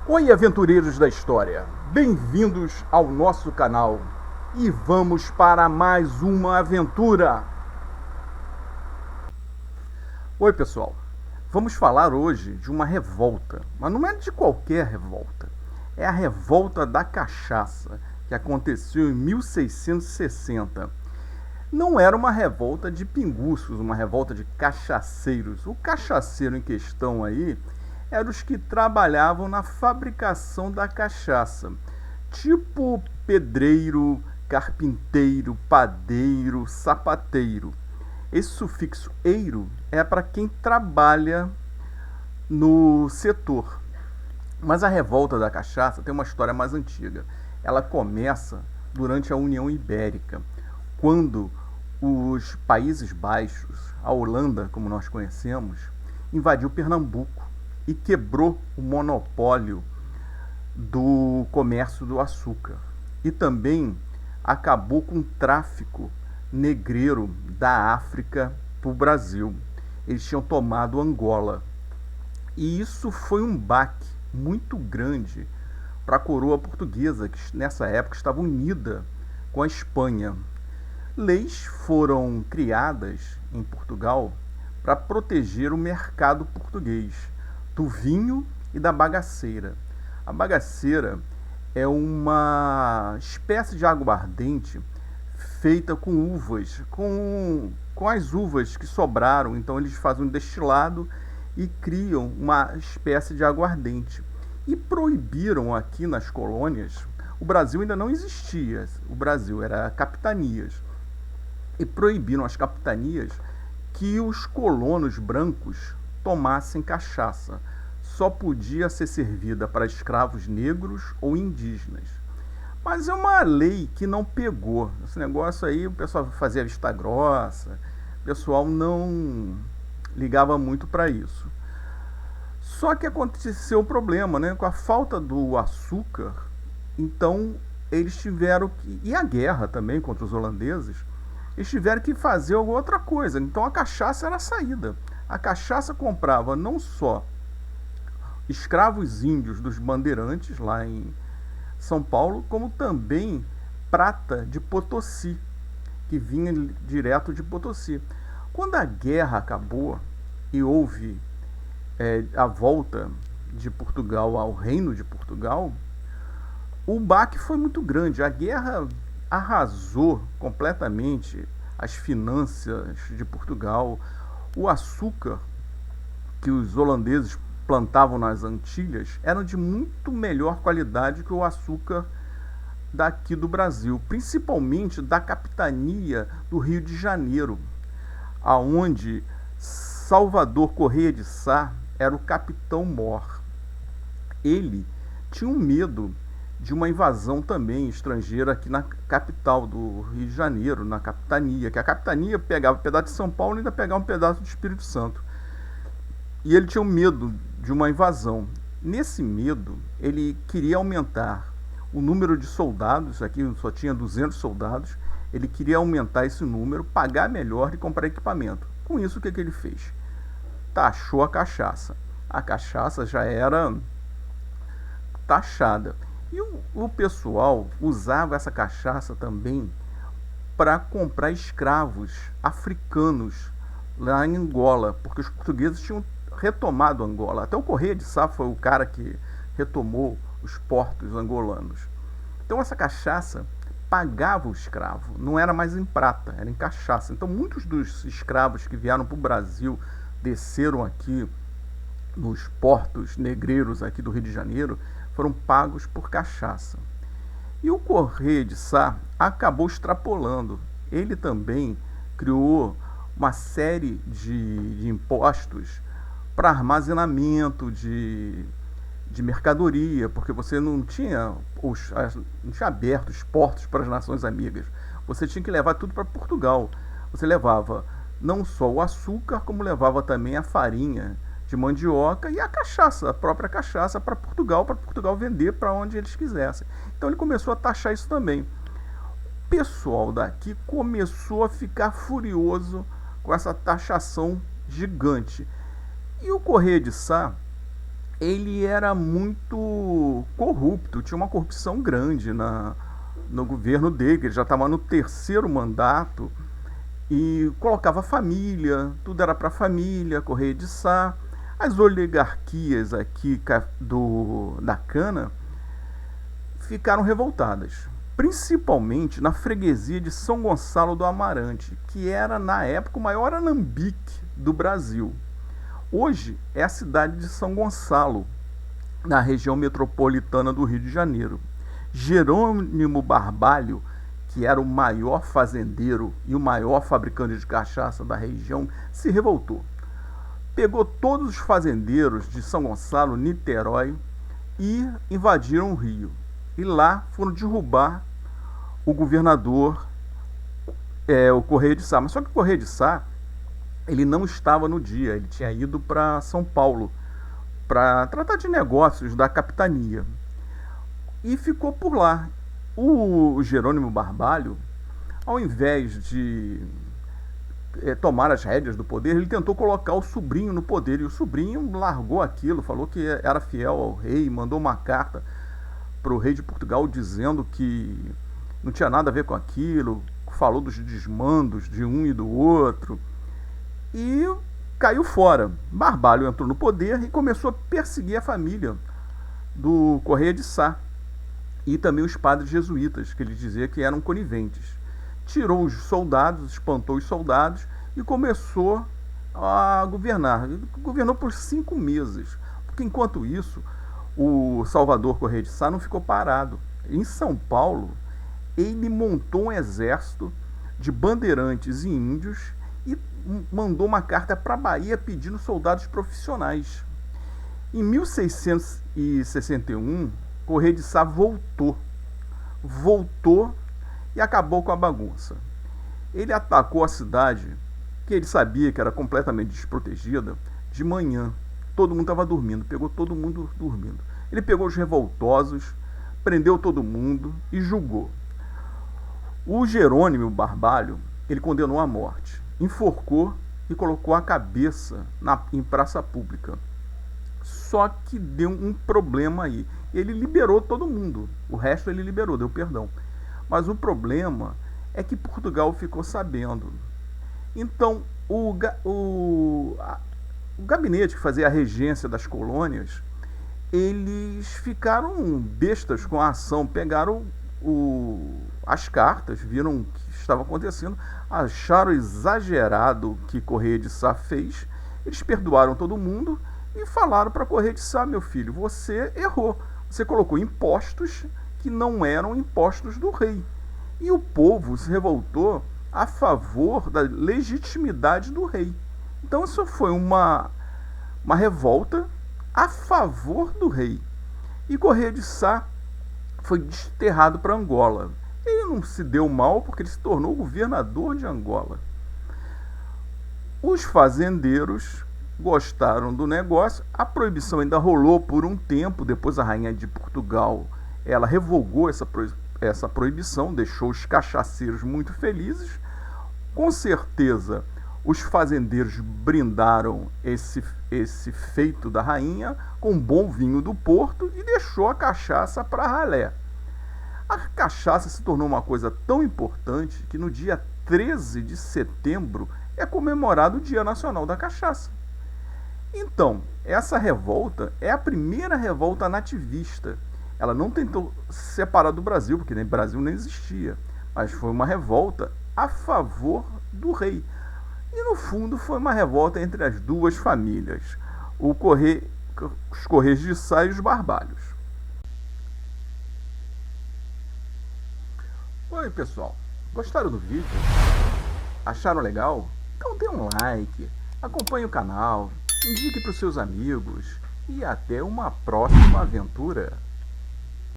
Oi, aventureiros da história! Bem-vindos ao nosso canal e vamos para mais uma aventura! Oi, pessoal! Vamos falar hoje de uma revolta, mas não é de qualquer revolta. É a revolta da cachaça, que aconteceu em 1660. Não era uma revolta de pinguços, uma revolta de cachaceiros. O cachaceiro em questão aí eram os que trabalhavam na fabricação da cachaça, tipo pedreiro, carpinteiro, padeiro, sapateiro. Esse sufixo eiro é para quem trabalha no setor. Mas a revolta da cachaça tem uma história mais antiga. Ela começa durante a União Ibérica, quando os Países Baixos, a Holanda, como nós conhecemos, invadiu Pernambuco e quebrou o monopólio do comércio do açúcar. E também acabou com o tráfico negreiro da África para o Brasil. Eles tinham tomado Angola. E isso foi um baque muito grande para a coroa portuguesa, que nessa época estava unida com a Espanha. Leis foram criadas em Portugal para proteger o mercado português do vinho e da bagaceira. A bagaceira é uma espécie de aguardente feita com uvas, com as uvas que sobraram. Então eles fazem um destilado e criam uma espécie de aguardente. E proibiram aqui nas colônias, o Brasil ainda não existia, o Brasil era capitanias, e proibiram as capitanias que os colonos brancos tomassem cachaça. Só podia ser servida para escravos negros ou indígenas. Mas é uma lei que não pegou. Esse negócio aí, o pessoal fazia vista grossa, o pessoal não ligava muito para isso. Só que aconteceu um problema, né? Com a falta do açúcar, então eles tiveram que... E a guerra também contra os holandeses, eles tiveram que fazer alguma outra coisa. Então a cachaça era a saída. A cachaça comprava não só escravos índios dos bandeirantes lá em São Paulo, como também prata de Potosí, que vinha direto de Potosí. Quando a guerra acabou e houve a volta de Portugal ao Reino de Portugal, o baque foi muito grande. A guerra arrasou completamente as finanças de Portugal. O açúcar que os holandeses plantavam nas Antilhas eram de muito melhor qualidade que o açúcar daqui do Brasil, principalmente da capitania do Rio de Janeiro, aonde Salvador Correia de Sá era o capitão-mor. Ele tinha um medo de uma invasão também estrangeira aqui na capital do Rio de Janeiro, na capitania, que a capitania pegava um pedaço de São Paulo e ainda pegava um pedaço do Espírito Santo. E ele tinha um medo de uma invasão. Nesse medo, ele queria aumentar o número de soldados, aqui só tinha 200 soldados, ele queria aumentar esse número, pagar melhor e comprar equipamento. Com isso, o que ele fez? Taxou a cachaça. A cachaça já era taxada. E o pessoal usava essa cachaça também para comprar escravos africanos lá em Angola, porque os portugueses tinham retomado Angola. Até o Correia de Sá foi o cara que retomou os portos angolanos. Então essa cachaça pagava o escravo, não era mais em prata, era em cachaça. Então muitos dos escravos que vieram para o Brasil, desceram aqui nos portos negreiros aqui do Rio de Janeiro, foram pagos por cachaça. E o Correia de Sá acabou extrapolando. Ele também criou uma série de impostos para armazenamento de mercadoria, porque você não tinha aberto os portos para as nações amigas. Você tinha que levar tudo para Portugal. Você levava não só o açúcar, como levava também a farinha de mandioca e a cachaça, a própria cachaça, para Portugal vender para onde eles quisessem. Então ele começou a taxar isso também. O pessoal daqui começou a ficar furioso com essa taxação gigante. E o Correia de Sá, ele era muito corrupto, tinha uma corrupção grande no governo dele, ele já estava no terceiro mandato e colocava família, tudo era para família, Correia de Sá. As oligarquias aqui da cana ficaram revoltadas, principalmente na freguesia de São Gonçalo do Amarante, que era na época o maior alambique do Brasil. Hoje é a cidade de São Gonçalo, na região metropolitana do Rio de Janeiro. Jerônimo Barbalho, que era o maior fazendeiro e o maior fabricante de cachaça da região, se revoltou. Pegou todos os fazendeiros de São Gonçalo, Niterói e invadiram o Rio. E lá foram derrubar o governador, o Correia de Sá. Mas só que o Correia de Sá, ele não estava no dia, ele tinha ido para São Paulo para tratar de negócios da capitania e ficou por lá. O Jerônimo Barbalho, ao invés de tomar as rédeas do poder, ele tentou colocar o sobrinho no poder e o sobrinho largou aquilo, falou que era fiel ao rei, mandou uma carta para o rei de Portugal dizendo que não tinha nada a ver com aquilo, falou dos desmandos de um e do outro e caiu fora. Barbalho entrou no poder e começou a perseguir a família do Correia de Sá e também os padres jesuítas, que ele dizia que eram coniventes. Tirou os soldados, espantou os soldados e começou a governar. Ele governou por 5 meses, porque enquanto isso o Salvador Correia de Sá não ficou parado. Em São Paulo, ele montou um exército de bandeirantes e índios e mandou uma carta para a Bahia pedindo soldados profissionais. Em 1661, Correia de Sá voltou e acabou com a bagunça. Ele atacou a cidade, que ele sabia que era completamente desprotegida, de manhã. Todo mundo estava dormindo, pegou todo mundo dormindo. Ele pegou os revoltosos, prendeu todo mundo e julgou. O Jerônimo Barbalho, ele condenou à morte, enforcou e colocou a cabeça em praça pública. Só que deu um problema aí. Ele liberou todo mundo, o resto ele liberou, deu perdão. Mas o problema é que Portugal ficou sabendo. Então, o gabinete que fazia a regência das colônias, eles ficaram bestas com a ação, pegaram as cartas, viram o que estava acontecendo, acharam exagerado o que Correia de Sá fez, eles perdoaram todo mundo e falaram para Correia de Sá: meu filho, você errou, você colocou impostos que não eram impostos do rei. E o povo se revoltou a favor da legitimidade do rei. Então isso foi uma revolta a favor do rei. E Correia de Sá foi desterrado para Angola. Ele não se deu mal porque ele se tornou governador de Angola. Os fazendeiros gostaram do negócio. A proibição ainda rolou por um tempo. Depois a rainha de Portugal, ela revogou essa proibição, deixou os cachaceiros muito felizes. Com certeza os fazendeiros brindaram esse feito da rainha com bom vinho do Porto e deixou a cachaça para ralé. A cachaça se tornou uma coisa tão importante que no dia 13 de setembro é comemorado o Dia Nacional da Cachaça. Então, essa revolta é a primeira revolta nativista. Ela não tentou se separar do Brasil, porque no Brasil nem existia, mas foi uma revolta a favor do rei. E no fundo foi uma revolta entre as duas famílias, os Correios de Sá e os Barbalhos. Oi pessoal, gostaram do vídeo? Acharam legal? Então dê um like, acompanhe o canal, indique para os seus amigos e até uma próxima aventura.